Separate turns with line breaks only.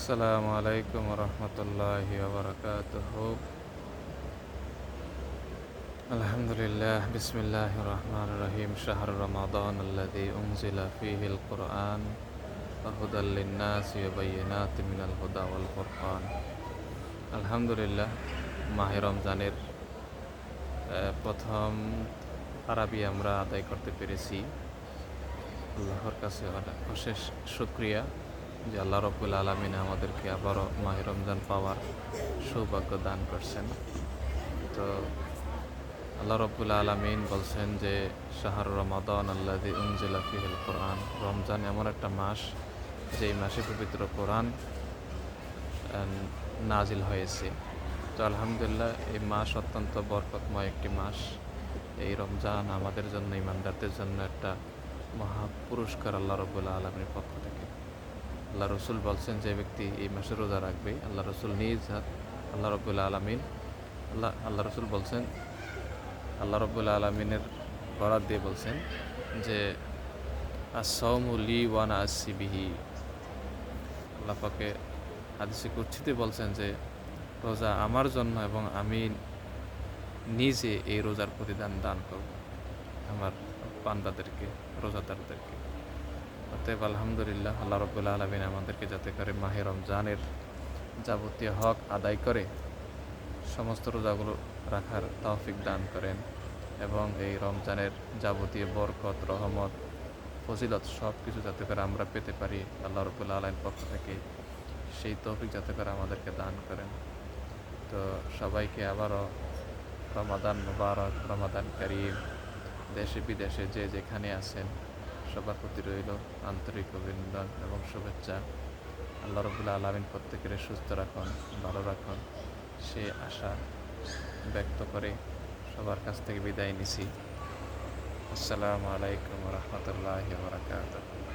আসসালামু আলাইকুম রহমতুল্লাহি ওবরাকাতুহু। আলহামদুলিল্লাহ, বিসমিল্লাহির রহমানির রহিম। শাহরু রমাদান আল্লাযী উনজিলা ফীহিল কুরআন ওয়া হুদাল লিন-নাসি ওয়া বায়্যিনাতিম মিনাল হুদা ওয়াল ফুরকান। আলহামদুলিল্লাহ, মাহে রমজানের প্রথম তারাবি আমরা আদায় করতে পেরেছি। আল্লাহর কাছে অশেষ শুকরিয়া যে আল্লাহ রব্বুল আলামিন আমাদেরকে আবারও মাহে রমজান পাওয়ার সৌভাগ্য দান করছেন। তো আল্লাহ রব্বুল আলামিন বলছেন যে শাহরু রমাদান আল্লাযী উনজিলা ফীহিল কুরআন, রমজান এমন একটা মাস যেই মাসে পবিত্র কোরআন নাজিল হয়েছে। তো আলহামদুলিল্লাহ, এই মাস অত্যন্ত বরকতময় একটি মাস। এই রমজান আমাদের জন্য, ইমানদারদের জন্য একটা মহা পুরস্কার আল্লাহ রব্বুল আলামিনের পক্ষ থেকে। আল্লাহ রসুল বলছেন যে ব্যক্তি এই মাসে রোজা রাখবে, আল্লাহ রসুল নিজ হাত আল্লাহ রব্বুল আলামিন আল্লাহ রসুল বলছেন, আল্লাহ রব্বুল আলামিনের বরাত দিয়ে বলছেন যে আস-সাওমু লি ওয়া আনা আজজি বিহি। আল্লাহ পাকে হাদিসে কুদসিতে বলছেন যে রোজা আমার জন্য এবং আমি নিজে এই রোজার প্রতিদান দান করব আমার বান্দাদেরকে, রোজাদারদেরকে। অতএব আলহামদুলিল্লাহ, আল্লাহ রব্বুল আলামিন আমাদেরকে যাতে করে মাহে রমজানের যাবতীয় হক আদায় করে সমস্ত রোজাগুলো রাখার তৌফিক দান করেন এবং এই রমজানের যাবতীয় বরকত, রহমত, ফজিলত সব কিছু যাতে করে আমরা পেতে পারি আল্লাহ রব্বুল আলামিনের পক্ষ থেকে, সেই তৌফিক যাতে করে আমাদেরকে দান করেন। তো সবাইকে আবারও রমাদান মুবারক, রমাদান কারীম। দেশে বিদেশে যে যেখানে আছেন সবার প্রতি রইল আন্তরিক অভিনন্দন এবং শুভেচ্ছা। আল্লাহ রব্বুল আলামিন প্রত্যেকের সুস্থ রাখুন, ভালো রাখুন, সে আশা ব্যক্ত করে সবার কাছ থেকে বিদায় নিছি। আসসালামু আলাইকুম রহমতুল্লাহি ওয়া বারাকাতুহু।